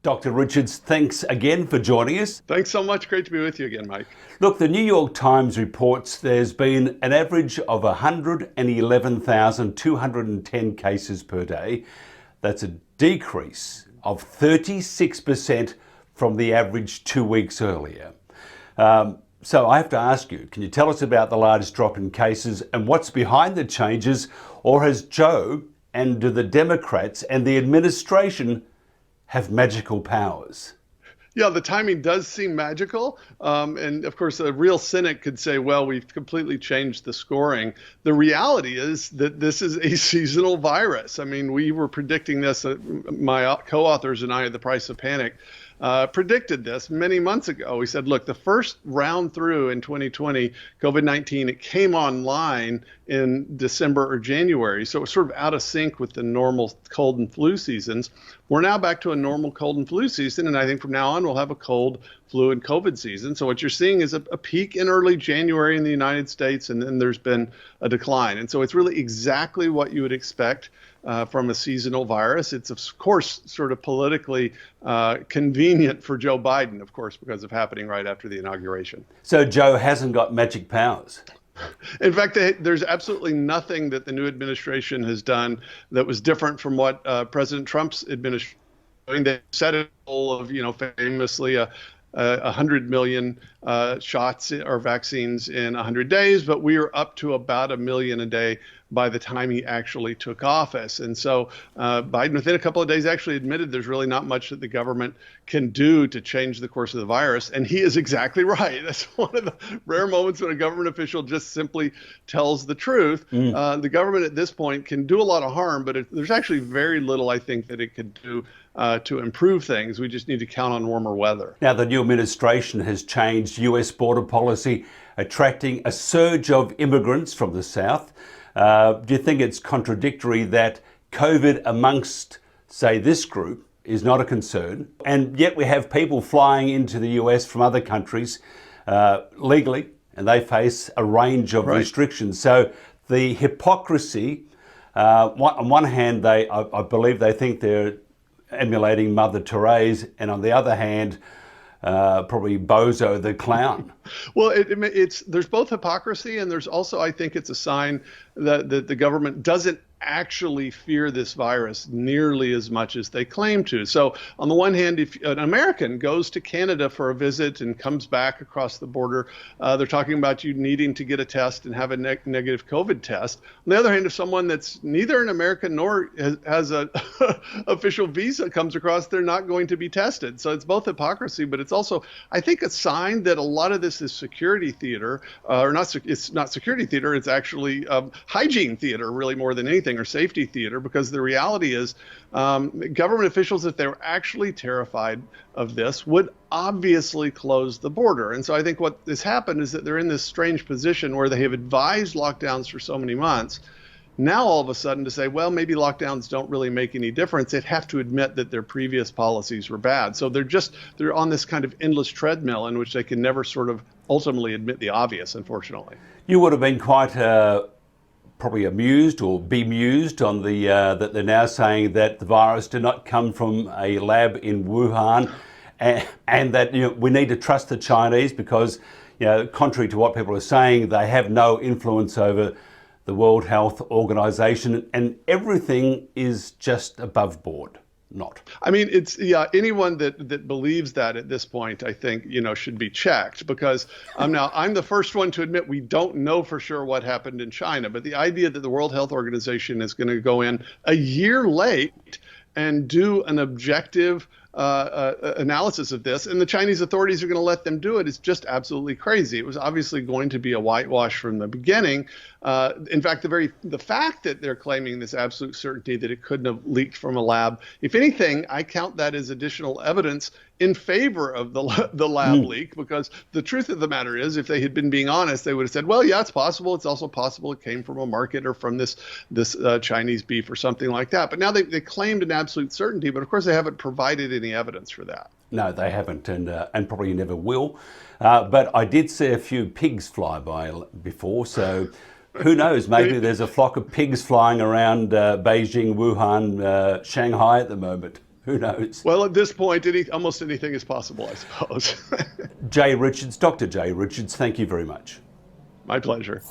Dr. Richards, thanks again for joining us. Thanks so much. Great to be with you again, Mike. Look, the New York Times reports there's been an average of 111,210 cases per day. That's a decrease of 36% from the average 2 weeks earlier. So I have to ask you, can you tell us about the largest drop in cases and what's behind the changes? Or has Joe and do the Democrats and the administration have magical powers? Yeah, the timing does seem magical. And of course, a real cynic could say, well, we've completely changed the scoring. The reality is that this is a seasonal virus. I mean, we were predicting this, my co-authors and I at The Price of Panic predicted this many months ago. We said, look, the first round through in 2020, COVID-19, it came online in December or January. So it was sort of out of sync with the normal cold and flu seasons. We're now back to a normal cold and flu season. And I think from now on, we'll have a cold, flu, and COVID season. So what you're seeing is a peak in early January in the United States, and then there's been a decline. And so it's really exactly what you would expect from a seasonal virus. It's, of course, sort of politically convenient for Joe Biden, of course, because of happening right after the inauguration. So Joe hasn't got magic powers? In fact, there's absolutely nothing that the new administration has done that was different from what President Trump's administration doing. They set a goal of, famously 100 million shots or vaccines in 100 days, but we are up to about 1 million a day by the time he actually took office. And so Biden, within a couple of days, actually admitted there's really not much that the government can do to change the course of the virus. And he is exactly right. That's one of the rare moments when a government official just simply tells the truth. The government at this point can do a lot of harm, but there's actually very little, I think, that it could do to improve things. We just need to count on warmer weather. Now, the new administration has changed US border policy, attracting a surge of immigrants from the south. Do you think it's contradictory that COVID amongst, say, this group is not a concern, and yet we have people flying into the US from other countries legally, and they face a range of restrictions? So the hypocrisy, on one hand, I believe they think they're emulating Mother Therese, and on the other hand, probably Bozo the clown. Well, there's both hypocrisy, and there's also, I think it's a sign that the government doesn't actually fear this virus nearly as much as they claim to. So on the one hand, if an American goes to Canada for a visit and comes back across the border, they're talking about you needing to get a test and have a negative COVID test. On the other hand, if someone that's neither an American nor has a official visa comes across, they're not going to be tested. So it's both hypocrisy, but it's also, I think, a sign that a lot of this is security theater, it's not security theater, it's actually hygiene theater, really, more than anything, or safety theater, because the reality is government officials, if they were actually terrified of this, would obviously close the border. And so I think what has happened is that they're in this strange position where they have advised lockdowns for so many months. Now, all of a sudden, to say, well, maybe lockdowns don't really make any difference, they'd have to admit that their previous policies were bad. So they're on this kind of endless treadmill in which they can never sort of ultimately admit the obvious, unfortunately. You would have been quite probably amused or bemused on the that they're now saying that the virus did not come from a lab in Wuhan, and that we need to trust the Chinese because, contrary to what people are saying, they have no influence over the World Health Organization, and everything is just above board. Not. I mean, anyone that believes that at this point, I think, should be checked, because I'm the first one to admit we don't know for sure what happened in China. But the idea that the World Health Organization is going to go in a year late and do an objective analysis of this, and the Chinese authorities are going to let them do it, is just absolutely crazy. It was obviously going to be a whitewash from the beginning. In fact, the fact that they're claiming this absolute certainty that it couldn't have leaked from a lab, if anything, I count that as additional evidence in favor of the lab leak, because the truth of the matter is, if they had been being honest, they would have said, well, yeah, it's possible. It's also possible it came from a market or from this Chinese beef or something like that. But now they claimed an absolute certainty, but of course they haven't provided any evidence for that. No, they haven't, and probably never will. But I did see a few pigs fly by before, so who knows? Maybe there's a flock of pigs flying around Beijing, Wuhan, Shanghai at the moment. Who knows? Well, at this point, almost anything is possible, I suppose. Jay Richards, Dr. Jay Richards, thank you very much. My pleasure.